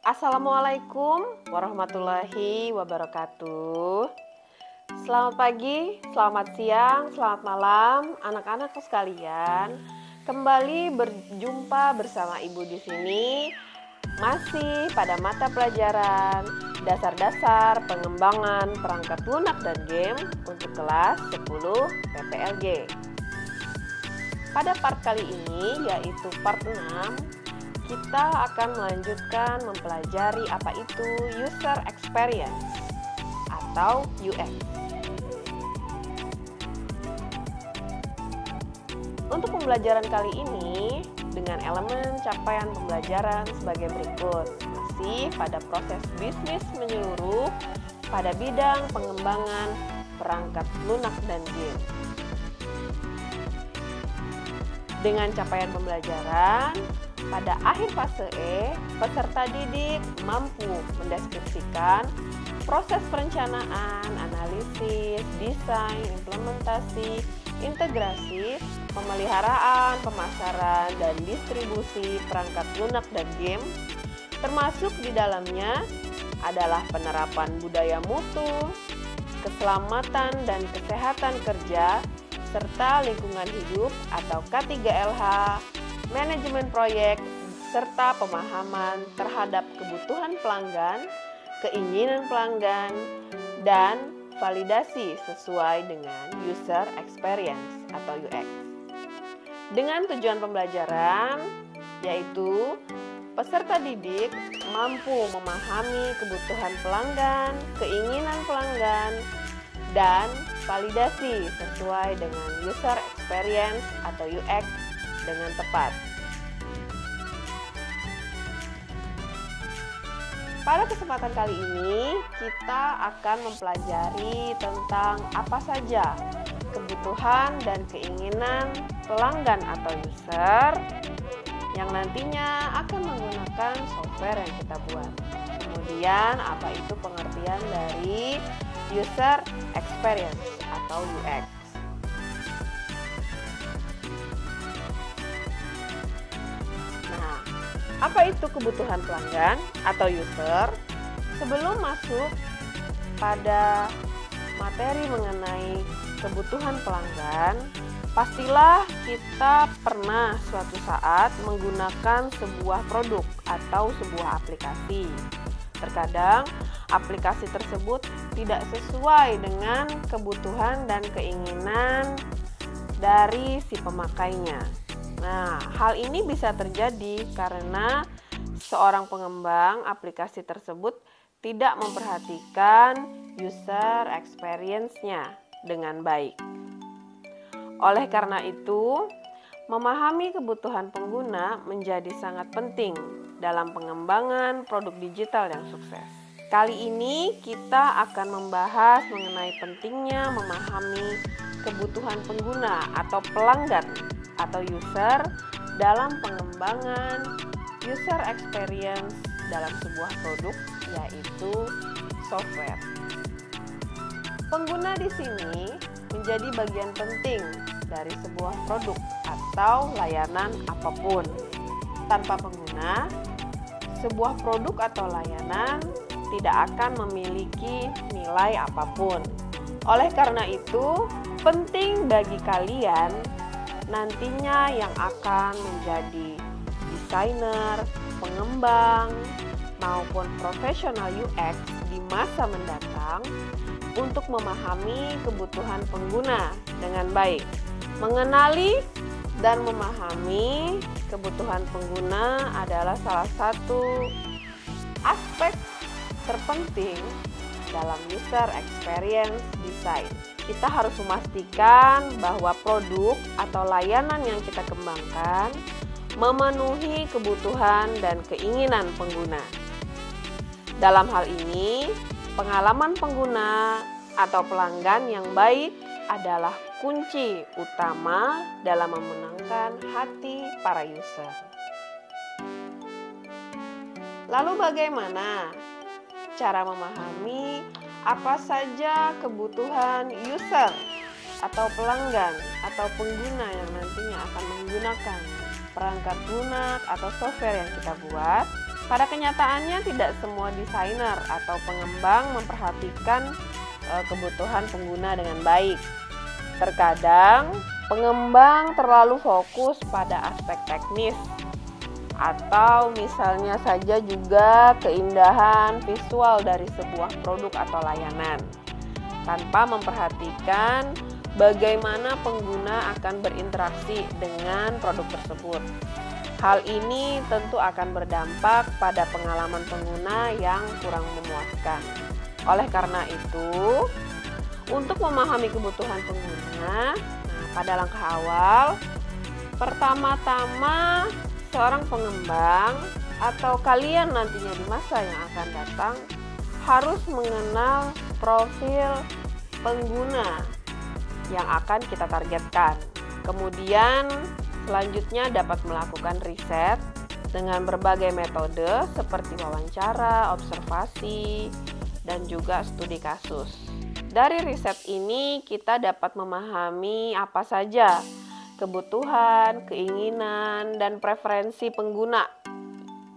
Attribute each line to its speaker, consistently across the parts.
Speaker 1: Assalamualaikum warahmatullahi wabarakatuh. Selamat pagi, selamat siang, selamat malam, anak-anak sekalian. Kembali berjumpa bersama Ibu di sini, masih pada mata pelajaran dasar-dasar pengembangan perangkat lunak dan game untuk kelas 10 PPLG. Pada part kali ini, yaitu part 6, kita akan melanjutkan mempelajari apa itu user experience atau UX. Untuk pembelajaran kali ini dengan elemen capaian pembelajaran sebagai berikut. Masih pada proses bisnis menyeluruh pada bidang pengembangan perangkat lunak dan game. Dengan capaian pembelajaran, pada akhir fase E, peserta didik mampu mendeskripsikan proses perencanaan, analisis, desain, implementasi, integrasi, pemeliharaan, pemasaran, dan distribusi perangkat lunak dan game, termasuk di dalamnya adalah penerapan budaya mutu, keselamatan dan kesehatan kerja, serta lingkungan hidup atau K3LH, manajemen proyek, serta pemahaman terhadap kebutuhan pelanggan, keinginan pelanggan, dan validasi sesuai dengan user experience atau UX. Dengan tujuan pembelajaran, yaitu peserta didik mampu memahami kebutuhan pelanggan, keinginan pelanggan, dan validasi sesuai dengan user experience atau UX dengan tepat. Pada kesempatan kali ini, kita akan mempelajari tentang apa saja kebutuhan dan keinginan pelanggan atau user yang nantinya akan menggunakan software yang kita buat. Kemudian, apa itu pengertian dari user experience atau UX. Nah, apa itu kebutuhan pelanggan atau user? Sebelum masuk pada materi mengenai kebutuhan pelanggan, pastilah kita pernah suatu saat menggunakan sebuah produk atau sebuah aplikasi. Terkadang aplikasi tersebut tidak sesuai dengan kebutuhan dan keinginan dari si pemakainya. Nah, hal ini bisa terjadi karena seorang pengembang aplikasi tersebut tidak memperhatikan user experience-nya dengan baik. Oleh karena itu, memahami kebutuhan pengguna menjadi sangat penting dalam pengembangan produk digital yang sukses. Kali ini kita akan membahas mengenai pentingnya memahami kebutuhan pengguna atau pelanggan atau user dalam pengembangan user experience dalam sebuah produk, yaitu software. Pengguna di sini menjadi bagian penting dari sebuah produk atau layanan apapun. Tanpa pengguna, sebuah produk atau layanan tidak akan memiliki nilai apapun. Oleh karena itu, penting bagi kalian nantinya yang akan menjadi desainer, pengembang, maupun profesional UX di masa mendatang untuk memahami kebutuhan pengguna dengan baik. Mengenali dan memahami kebutuhan pengguna adalah salah satu aspek terpenting dalam user experience design. Kita harus memastikan bahwa produk atau layanan yang kita kembangkan memenuhi kebutuhan dan keinginan pengguna. Dalam hal ini, pengalaman pengguna atau pelanggan yang baik adalah kunci utama dalam memenangkan hati para user. Lalu bagaimana cara memahami apa saja kebutuhan user atau pelanggan atau pengguna yang nantinya akan menggunakan perangkat lunak atau software yang kita buat? Pada kenyataannya tidak semua desainer atau pengembang memperhatikan kebutuhan pengguna dengan baik. Terkadang pengembang terlalu fokus pada aspek teknis atau misalnya saja juga keindahan visual dari sebuah produk atau layanan, tanpa memperhatikan bagaimana pengguna akan berinteraksi dengan produk tersebut. Hal ini tentu akan berdampak pada pengalaman pengguna yang kurang memuaskan. Oleh karena itu, untuk memahami kebutuhan pengguna, pada langkah awal, pertama-tama seorang pengembang atau kalian nantinya di masa yang akan datang harus mengenal profil pengguna yang akan kita targetkan. Kemudian selanjutnya dapat melakukan riset dengan berbagai metode seperti wawancara, observasi, dan juga studi kasus. Dari riset ini kita dapat memahami apa saja kebutuhan, keinginan, dan preferensi pengguna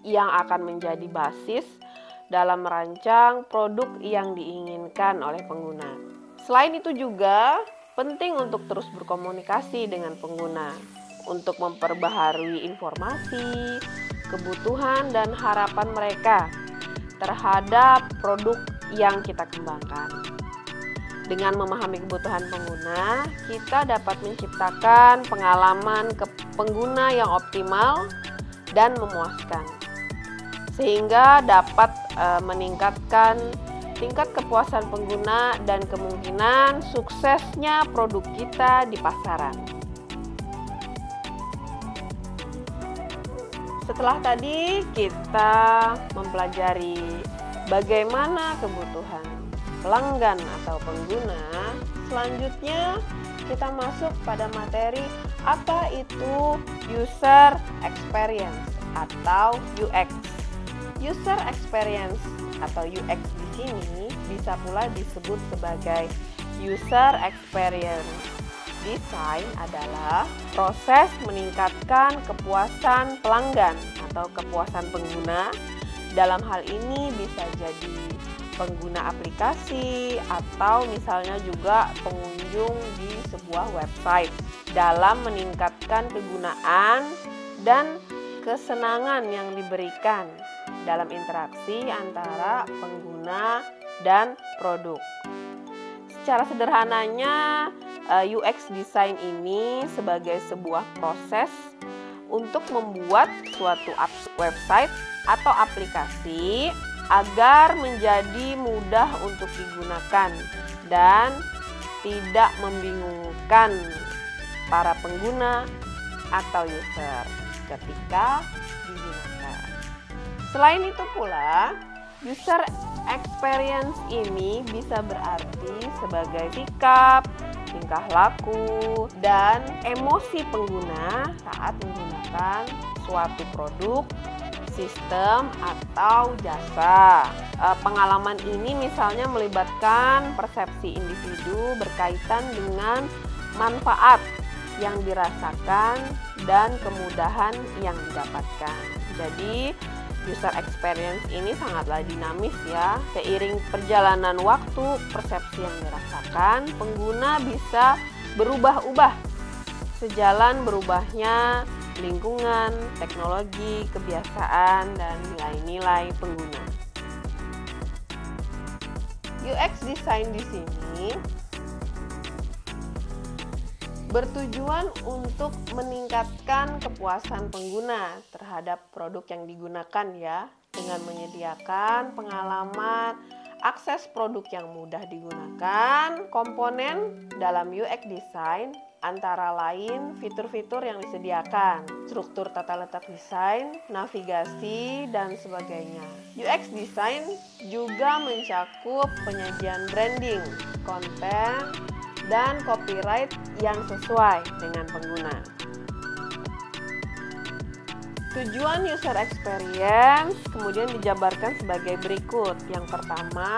Speaker 1: yang akan menjadi basis dalam merancang produk yang diinginkan oleh pengguna. Selain itu juga penting untuk terus berkomunikasi dengan pengguna untuk memperbaharui informasi, kebutuhan, dan harapan mereka terhadap produk yang kita kembangkan. Dengan memahami kebutuhan pengguna, kita dapat menciptakan pengalaman pengguna yang optimal dan memuaskan, sehingga dapat meningkatkan tingkat kepuasan pengguna dan kemungkinan suksesnya produk kita di pasaran. Setelah tadi kita mempelajari bagaimana kebutuhan pelanggan atau pengguna, selanjutnya kita masuk pada materi apa itu user experience atau UX. User experience atau UX di sini bisa pula disebut sebagai user experience design adalah proses meningkatkan kepuasan pelanggan atau kepuasan pengguna. Dalam hal ini bisa jadi pengguna aplikasi atau misalnya juga pengunjung di sebuah website dalam meningkatkan kegunaan dan kesenangan yang diberikan dalam interaksi antara pengguna dan produk. Secara sederhananya, UX design ini sebagai sebuah proses untuk membuat suatu website atau aplikasi agar menjadi mudah untuk digunakan dan tidak membingungkan para pengguna atau user ketika digunakan. Selain itu pula, user experience ini bisa berarti sebagai sikap, tingkah laku, dan emosi pengguna saat menggunakan suatu produk, sistem, atau jasa. Pengalaman ini misalnya melibatkan persepsi individu berkaitan dengan manfaat yang dirasakan dan kemudahan yang didapatkan. Jadi, user experience ini sangatlah dinamis ya. Seiring perjalanan waktu, persepsi yang dirasakan pengguna bisa berubah-ubah sejalan berubahnya lingkungan, teknologi, kebiasaan, dan nilai-nilai pengguna. UX design di sini bertujuan untuk meningkatkan kepuasan pengguna terhadap produk yang digunakan ya, dengan menyediakan pengalaman akses produk yang mudah digunakan. Komponen dalam UX design antara lain fitur-fitur yang disediakan, struktur tata letak desain, navigasi, dan sebagainya. UX design juga mencakup penyajian branding, konten, dan copyright yang sesuai dengan pengguna. Tujuan user experience kemudian dijabarkan sebagai berikut. Yang pertama,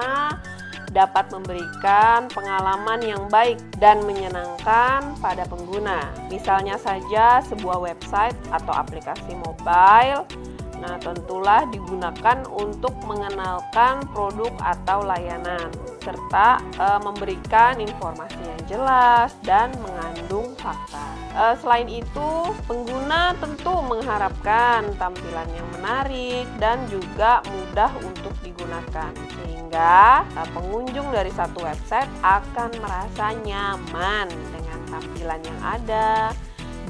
Speaker 1: dapat memberikan pengalaman yang baik dan menyenangkan pada pengguna. Misalnya saja sebuah website atau aplikasi mobile Nah, tentulah digunakan untuk mengenalkan produk atau layanan, serta memberikan informasi yang jelas dan mengandung fakta. Selain itu, pengguna tentu mengharapkan tampilan yang menarik dan juga mudah untuk digunakan, sehingga pengunjung dari satu website akan merasa nyaman dengan tampilan yang ada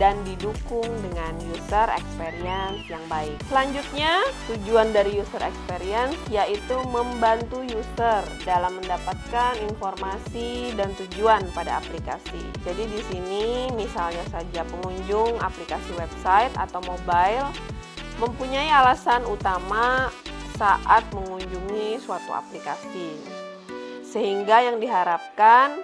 Speaker 1: dan didukung dengan user experience yang baik. Selanjutnya, tujuan dari user experience yaitu membantu user dalam mendapatkan informasi dan tujuan pada aplikasi. Jadi di sini misalnya saja pengunjung aplikasi website atau mobile mempunyai alasan utama saat mengunjungi suatu aplikasi, sehingga yang diharapkan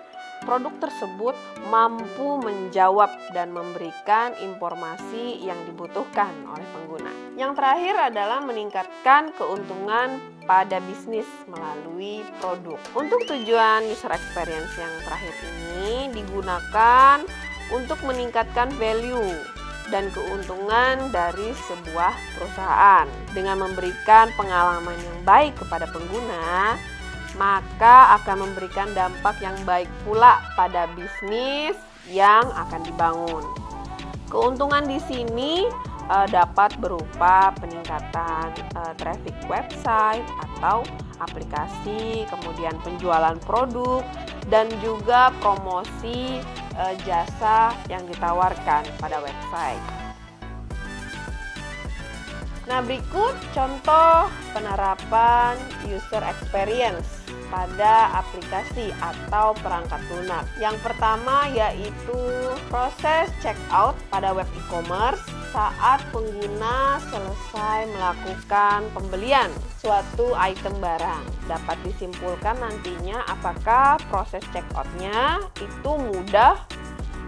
Speaker 1: produk tersebut mampu menjawab dan memberikan informasi yang dibutuhkan oleh pengguna. Yang terakhir adalah meningkatkan keuntungan pada bisnis melalui produk. Untuk tujuan user experience yang terakhir ini digunakan untuk meningkatkan value dan keuntungan dari sebuah perusahaan. Dengan memberikan pengalaman yang baik kepada pengguna, maka akan memberikan dampak yang baik pula pada bisnis yang akan dibangun. Keuntungan di sini dapat berupa peningkatan traffic website atau aplikasi, kemudian penjualan produk, dan juga promosi jasa yang ditawarkan pada website. Nah, berikut contoh penerapan user experience pada aplikasi atau perangkat lunak. Yang pertama yaitu proses checkout pada web e-commerce saat pengguna selesai melakukan pembelian suatu item barang. Dapat disimpulkan nantinya apakah proses checkout-nya itu mudah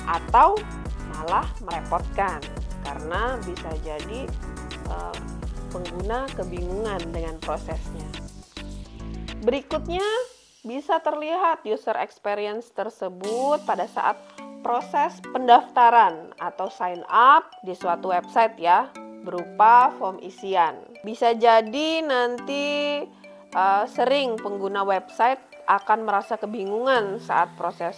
Speaker 1: atau malah merepotkan, karena bisa jadi pengguna kebingungan dengan prosesnya. Berikutnya, bisa terlihat user experience tersebut pada saat proses pendaftaran atau sign up di suatu website ya, berupa form isian. Bisa jadi nanti sering pengguna website akan merasa kebingungan saat proses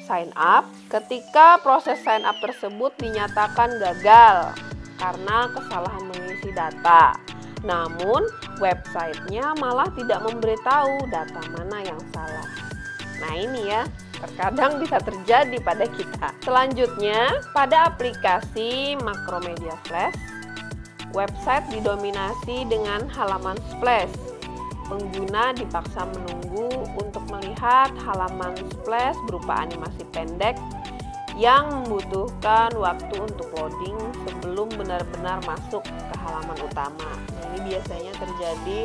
Speaker 1: sign up ketika proses sign up tersebut dinyatakan gagal karena kesalahan mengisi data. Namun, websitenya malah tidak memberitahu data mana yang salah. Nah, ini ya, terkadang bisa terjadi pada kita. Selanjutnya, pada aplikasi Macromedia Flash, website didominasi dengan halaman splash. Pengguna dipaksa menunggu untuk melihat halaman splash berupa animasi pendek yang membutuhkan waktu untuk loading sebelum benar-benar masuk ke halaman utama. Nah, ini biasanya terjadi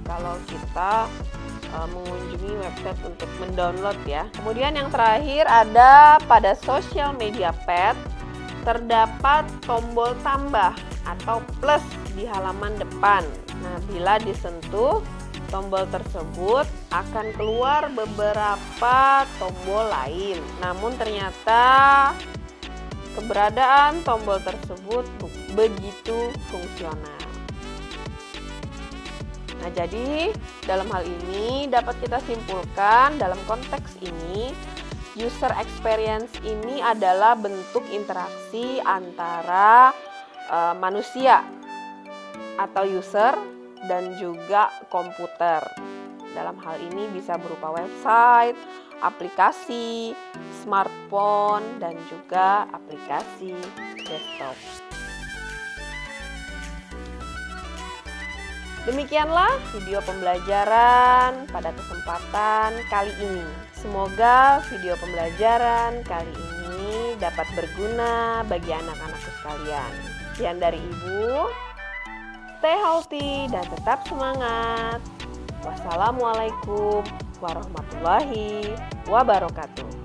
Speaker 1: kalau kita mengunjungi website untuk mendownload ya. Kemudian yang terakhir ada pada social media pad terdapat tombol tambah atau plus di halaman depan. Nah, bila disentuh tombol tersebut akan keluar beberapa tombol lain. Namun ternyata keberadaan tombol tersebut begitu fungsional. Nah, jadi dalam hal ini dapat kita simpulkan dalam konteks ini user experience ini adalah bentuk interaksi antara manusia atau user dan juga komputer. Dalam hal ini bisa berupa website, aplikasi, smartphone, dan juga aplikasi desktop. Demikianlah video pembelajaran pada kesempatan kali ini. Semoga video pembelajaran kali ini dapat berguna bagi anak-anakku sekalian. Sekian dari Ibu. Stay healthy dan tetap semangat. Wassalamualaikum warahmatullahi wabarakatuh.